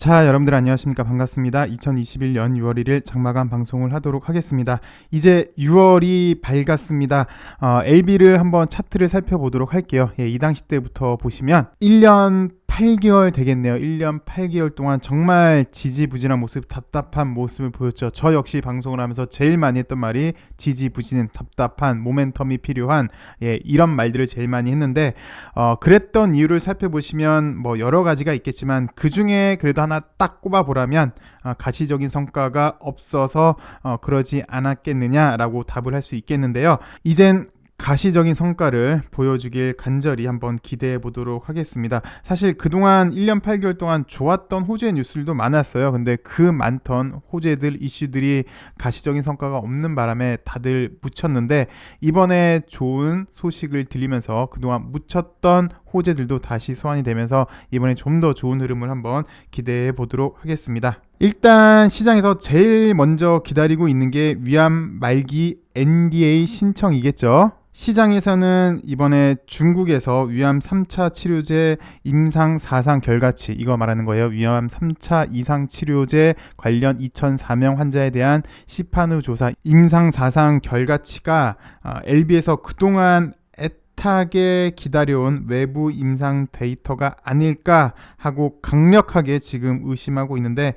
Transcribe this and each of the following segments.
자, 여러분들 안녕하십니까? 반갑습니다. 2021년 6월 1일 장마감 방송을 하도록 하겠습니다. 이제 6월이 밝았습니다. LB를 한번 차트를 살펴보도록 할게요. 이 당시 때부터 보시면 1년 8개월 되겠네요. 1년 8개월 동안 정말 지지부진한 모습, 답답한 모습을 보였죠. 저 역시 방송을 하면서 제일 많이 했던 말이 지지부진, 답답한, 모멘텀이 필요한 이런 말들을 제일 많이 했는데 그랬던 이유를 살펴보시면 뭐 여러 가지가 있겠지만 그 중에 그래도 하나 딱 꼽아보라면 가시적인 성과가 없어서 그러지 않았겠느냐라고 답을 할 수 있겠는데요. 이젠 가시적인 성과를 보여주길 간절히 한번 기대해 보도록 하겠습니다. 사실 그동안 1년 8개월 동안 좋았던 호재 뉴스들도 많았어요. 근데 그 많던 호재들, 이슈들이 가시적인 성과가 없는 바람에 다들 묻혔는데 이번에 좋은 소식을 들리면서 그동안 묻혔던 호재들도 다시 소환이 되면서 이번에 좀 더 좋은 흐름을 한번 기대해 보도록 하겠습니다. 일단 시장에서 제일 먼저 기다리고 있는 게 위암 말기 NDA 신청이겠죠. 시장에서는 이번에 중국에서 위암 3차 치료제 임상 4상 결과치, 이거 말하는 거예요. 위암 3차 이상 치료제 관련 2004명 환자에 대한 시판후 조사 임상 4상 결과치가 LB에서 그동안 애타게 기다려온 외부 임상 데이터가 아닐까 하고 강력하게 지금 의심하고 있는데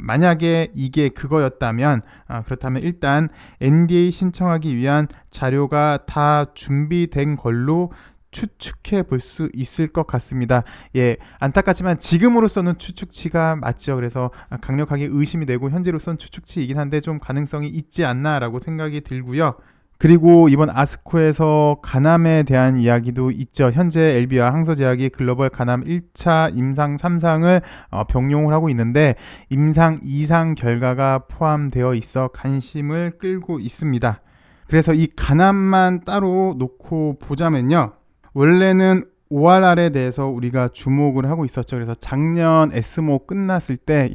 만약에 이게 그거였다면 그렇다면 일단 NDA 신청하기 위한 자료가 다 준비된 걸로 추측해 볼 수 있을 것 같습니다. 안타깝지만 지금으로서는 추측치가 맞죠. 그래서 강력하게 의심이 되고 현재로서는 추측치이긴 한데 좀 가능성이 있지 않나라고 생각이 들고요. 그리고 이번 아스코에서 간암에 대한 이야기도 있죠. 현재 LB와 항서제약이 글로벌 간암 1차 임상 3상을 병용을 하고 있는데 임상 2상 결과가 포함되어 있어 관심을 끌고 있습니다. 그래서 이 간암만 따로 놓고 보자면요. 원래는 ORR에 대해서 우리가 주목을 하고 있었죠. 그래서 작년 에스모 끝났을 때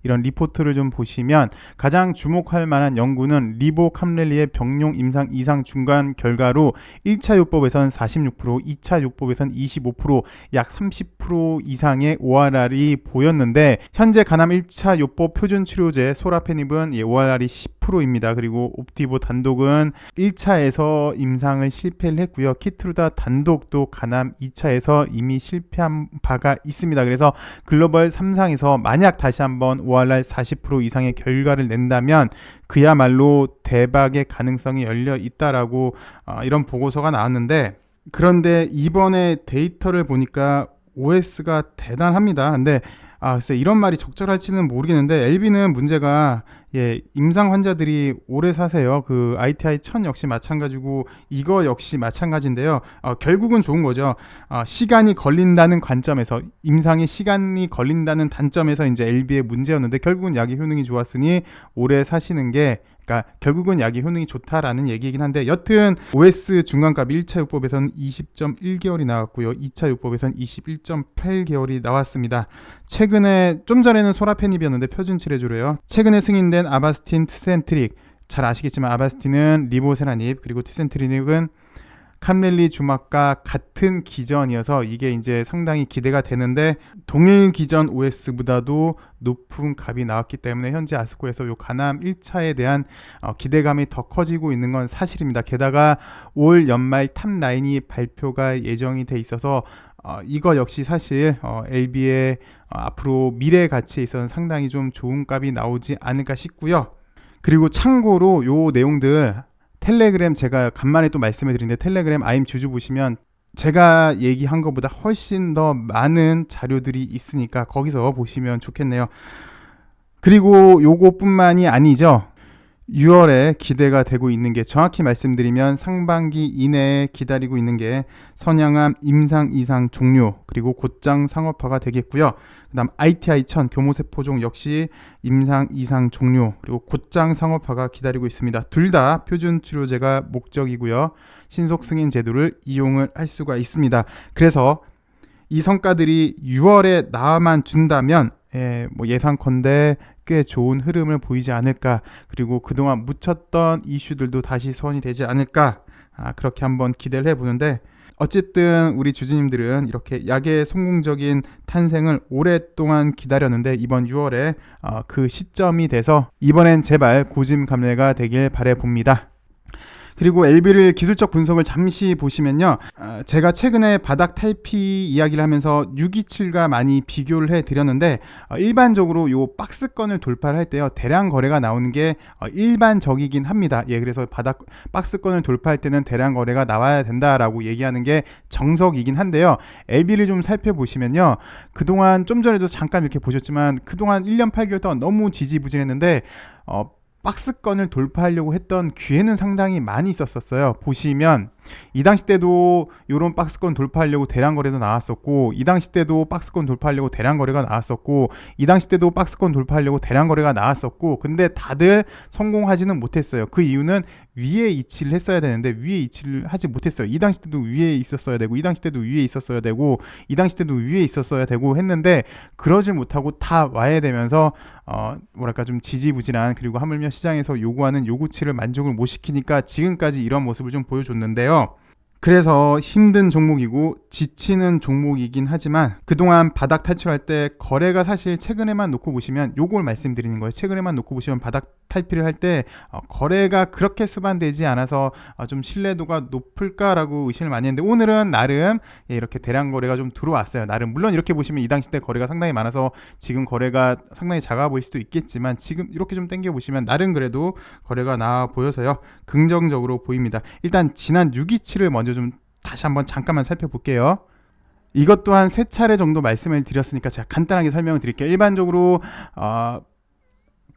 이런 리포트를 좀 보시면 가장 주목할 만한 연구는 리보캄렐리의 병용 임상 2상 중간 결과로 1차 요법에선 46%, 2차 요법에선 25%, 약 30% 이상의 ORR이 보였는데 현재 간암 1차 요법 표준 치료제 소라페닙은 ORR이 10%입니다. 그리고 옵티보 단독은 1차에서 임상을 실패를 했고요. 키트루다 단독도 간암 2차에서 이미 실패한 바가 있습니다. 그래서 글로벌 3상에서 만약 다시 한번 ORR 40% 이상의 결과를 낸다면 그야말로 대박의 가능성이 열려 있다라고 이런 보고서가 나왔는데, 그런데 이번에 데이터를 보니까 OS가 대단합니다. 근데 글쎄 이런 말이 적절할지는 모르겠는데 LB는 문제가 임상 환자들이 오래 사세요. 그 ITI 1000 역시 마찬가지고 이거 역시 마찬가지인데요. 결국은 좋은 거죠. 시간이 걸린다는 관점에서, 임상에 시간이 걸린다는 단점에서 이제 LB의 문제였는데 결국은 약의 효능이 좋았으니 오래 사시는 게, 그러니까 결국은 약의 효능이 좋다라는 얘기이긴 한데, 여튼 OS 중간값이 1차 요법에서는 20.1개월이 나왔고요. 2차 요법에서는 21.8개월이 나왔습니다. 최근에, 좀 전에는 소라페닙이었는데 표준 치료제로요. 최근에 승인된 아바스틴, 트센트릭, 잘 아시겠지만 아바스틴은 리보세라닙, 그리고 트센트릭은 캄렐리 주막과 같은 기전이어서 이게 이제 상당히 기대가 되는데, 동일 기전 OS보다도 높은 값이 나왔기 때문에 현재 아스코에서 요 간암 1차에 대한 기대감이 더 커지고 있는 건 사실입니다. 게다가 올 연말 탑9이 발표가 예정이 돼 있어서 이거 역시 사실 LB의 앞으로 미래 가치에 있어서는 상당히 좀 좋은 값이 나오지 않을까 싶고요. 그리고 참고로 요 내용들 텔레그램, 제가 간만에 또 말씀을 드리는데 텔레그램 아임 주주 보시면 제가 얘기한 것보다 훨씬 더 많은 자료들이 있으니까 거기서 보시면 좋겠네요. 그리고 요것뿐만이 아니죠. 6월에 기대가 되고 있는 게, 정확히 말씀드리면 상반기 이내에 기다리고 있는 게 선양암 임상 2상 종료, 그리고 곧장 상업화가 되겠고요. 그 다음 ITI 1000 교모세포종 역시 임상 2상 종료, 그리고 곧장 상업화가 기다리고 있습니다. 둘 다 표준 치료제가 목적이고요. 신속 승인 제도를 이용을 할 수가 있습니다. 그래서 이 성과들이 6월에 나와만 준다면 예상컨대 꽤 좋은 흐름을 보이지 않을까, 그리고 그동안 묻혔던 이슈들도 다시 소환이 되지 않을까, 그렇게 한번 기대를 해보는데, 어쨌든 우리 주주님들은 이렇게 약의 성공적인 탄생을 오랫동안 기다렸는데 이번 6월에 그 시점이 돼서 이번엔 제발 고짐감래가 되길 바라봅니다. 그리고 LB를 기술적 분석을 잠시 보시면요, 제가 최근에 바닥 탈피 이야기를 하면서 627과 많이 비교를 해드렸는데 일반적으로 요 박스권을 돌파를 할 때요 대량 거래가 나오는 게 일반적이긴 합니다. 예, 그래서 바닥 박스권을 돌파할 때는 대량 거래가 나와야 된다라고 얘기하는 게 정석이긴 한데요. LB를 좀 살펴보시면요, 그동안 좀 전에도 잠깐 이렇게 보셨지만 그동안 1년 8개월 동안 너무 지지부진했는데 박스권을 돌파하려고 했던 기회는 상당히 많이 있었어요. 보시면 이 당시 때도 이런 박스권 돌파하려고 대량 거래도 나왔었고, 이 당시 때도 박스권 돌파하려고 대량 거래가 나왔었고, 이 당시 때도 박스권 돌파하려고 대량 거래가 나왔었고, 근데 다들 성공하지는 못했어요. 그 이유는 위에 이치를 했어야 되는데 위에 이치를 하지 못했어요. 이 당시 때도 위에 있었어야 되고, 이 당시 때도 위에 있었어야 되고, 이 당시 때도 위에 있었어야 되고 했는데 그러질 못하고 다 와야 되면서 뭐랄까 좀 지지부진한, 그리고 하물며 시장에서 요구하는 요구치를 만족을 못 시키니까 지금까지 이런 모습을 좀 보여줬는데요. 그래서 힘든 종목이고 지치는 종목이긴 하지만 그동안 바닥 탈출할 때 거래가 사실 최근에만 놓고 보시면 요걸 말씀드리는 거예요. 최근에만 놓고 보시면 바닥 탈피를 할 때 거래가 그렇게 수반되지 않아서 좀 신뢰도가 높을까라고 의심을 많이 했는데 오늘은 나름 이렇게 대량 거래가 좀 들어왔어요. 나름 물론 이렇게 보시면 이 당시 때 거래가 상당히 많아서 지금 거래가 상당히 작아 보일 수도 있겠지만 지금 이렇게 좀 당겨 보시면 나름 그래도 거래가 나와 보여서요 긍정적으로 보입니다. 일단 지난 627을 먼저 좀 다시 한번 잠깐만 살펴볼게요. 이것 또한 3차례 정도 말씀을 드렸으니까 제가 간단하게 설명을 드릴게요. 일반적으로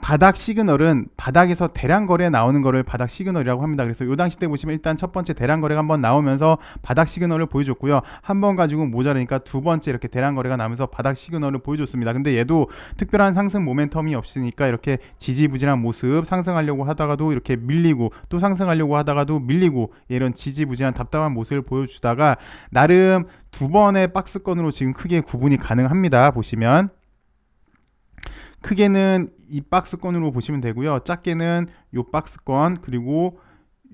바닥 시그널은 바닥에서 대량 거래 나오는 거를 바닥 시그널이라고 합니다. 그래서 요 당시 때 보시면 일단 첫 번째 대량 거래가 한번 나오면서 바닥 시그널을 보여줬고요. 한 번 가지고 모자라니까 두 번째 이렇게 대량 거래가 나오면서 바닥 시그널을 보여줬습니다. 근데 얘도 특별한 상승 모멘텀이 없으니까 이렇게 지지부진한 모습, 상승하려고 하다가도 이렇게 밀리고 또 상승하려고 하다가도 밀리고 이런 지지부진한 답답한 모습을 보여주다가 나름 두 번의 박스권으로 지금 크게 구분이 가능합니다. 보시면 크게는 이 박스권으로 보시면 되고요. 작게는 요 박스권, 그리고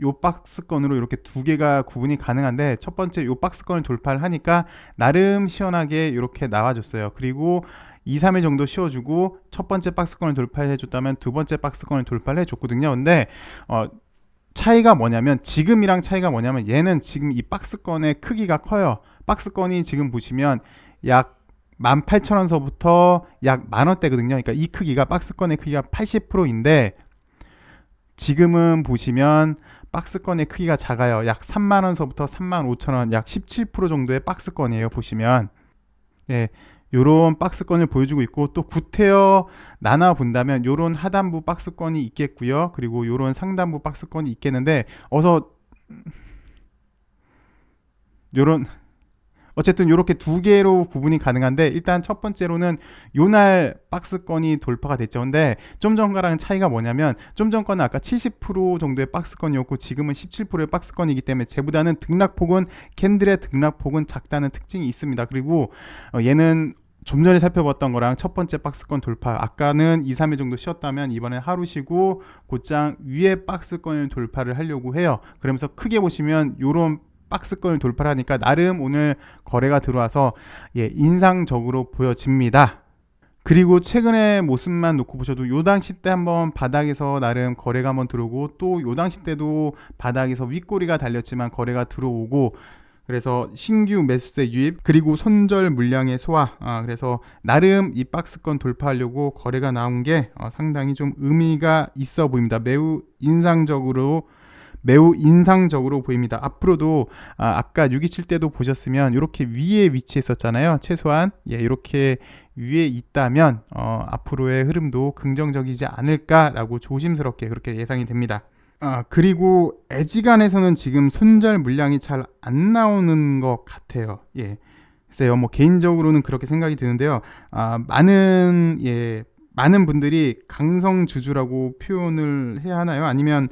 요 박스권으로 이렇게 두 개가 구분이 가능한데 첫 번째 요 박스권을 돌파를 하니까 나름 시원하게 이렇게 나와줬어요. 그리고 2, 3일 정도 쉬어주고 첫 번째 박스권을 돌파해줬다면 두 번째 박스권을 돌파를 해줬거든요. 근데 차이가 뭐냐면 지금이랑 차이가 뭐냐면 얘는 지금 이 박스권의 크기가 커요. 박스권이 지금 보시면 약 18,000원서부터 약 만원대거든요. 그러니까 이 크기가 박스권의 크기가 80%인데 지금은 보시면 박스권의 크기가 작아요. 약 3만원서부터 35,000원, 약 17% 정도의 박스권이에요. 보시면 네, 요런 박스권을 보여주고 있고 또 구태여 나눠 본다면 요런 하단부 박스권이 있겠고요. 그리고 요런 상단부 박스권이 있겠는데 요런 어쨌든 이렇게 두 개로 구분이 가능한데 일단 첫 번째로는 요날 박스권이 돌파가 됐죠. 근데 좀 전과랑 차이가 뭐냐면 좀 전 거는 아까 70% 정도의 박스권이었고 지금은 17%의 박스권이기 때문에 쟤보다는 등락폭은 캔들의 등락폭은 작다는 특징이 있습니다. 그리고 얘는 좀 전에 살펴봤던 거랑 첫 번째 박스권 돌파, 아까는 2, 3일 정도 쉬었다면 이번엔 하루 쉬고 곧장 위에 박스권을 돌파를 하려고 해요. 그러면서 크게 보시면 요런 박스권을 돌파하니까 나름 오늘 거래가 들어와서 인상적으로 보여집니다. 그리고 최근의 모습만 놓고 보셔도 요 당시 때 한번 바닥에서 나름 거래가 한번 들어오고 또 요 당시 때도 바닥에서 윗꼬리가 달렸지만 거래가 들어오고 그래서 신규 매수세 유입 그리고 손절 물량의 소화 그래서 나름 이 박스권 돌파하려고 거래가 나온 게 상당히 좀 의미가 있어 보입니다. 매우 인상적으로 보입니다. 앞으로도 아까 627 때도 보셨으면 이렇게 위에 위치했었잖아요. 최소한 이렇게 위에 있다면 앞으로의 흐름도 긍정적이지 않을까라고 조심스럽게 그렇게 예상이 됩니다. 그리고 애지간해서는 지금 손절 물량이 잘 안 나오는 것 같아요. 글쎄요, 뭐 개인적으로는 그렇게 생각이 드는데요. 많은 분들이 강성주주라고 표현을 해야 하나요? 아니면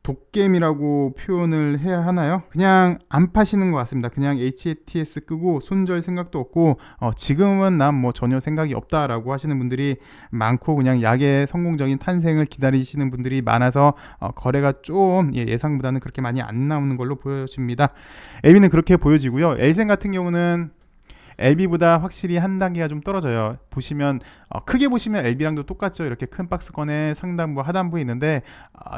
독겜이라고 표현을 해야 하나요? 그냥 안 파시는 것 같습니다. 그냥 HATS 끄고 손절 생각도 없고 지금은 난 뭐 전혀 생각이 없다라고 하시는 분들이 많고, 그냥 약의 성공적인 탄생을 기다리시는 분들이 많아서 거래가 좀 예상보다는 그렇게 많이 안 나오는 걸로 보여집니다. LB는 그렇게 보여지고요. 엘센 같은 경우는 LB보다 확실히 한 단계가 좀 떨어져요. 보시면 크게 보시면 LB랑도 똑같죠. 이렇게 큰 박스권에 상단부 하단부에 있는데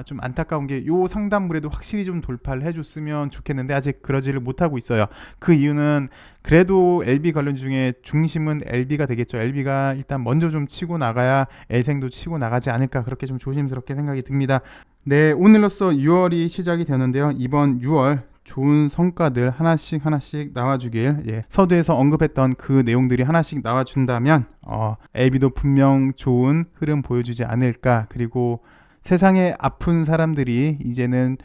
좀 안타까운 게 요 상단부에도 확실히 좀 돌파를 해줬으면 좋겠는데 아직 그러지를 못하고 있어요. 그 이유는 그래도 LB 관련 중에 중심은 LB가 되겠죠. LB가 일단 먼저 좀 치고 나가야 엘생도 치고 나가지 않을까, 그렇게 좀 조심스럽게 생각이 듭니다. 네, 오늘로써 6월이 시작이 되는데요. 이번 6월 좋은 성과들 하나씩 나와주길, 서두에서 언급했던 그 내용들이 하나씩 나와준다면 LB도 분명 좋은 흐름 보여주지 않을까. 그리고 세상에 아픈 사람들이 이제는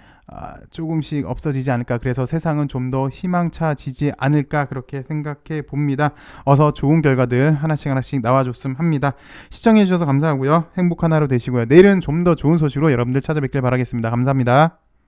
조금씩 없어지지 않을까. 그래서 세상은 좀 더 희망차지지 않을까, 그렇게 생각해 봅니다. 어서 좋은 결과들 하나씩 나와줬으면 합니다. 시청해 주셔서 감사하고요. 행복한 하루 되시고요. 내일은 좀 더 좋은 소식으로 여러분들 찾아뵙길 바라겠습니다. 감사합니다.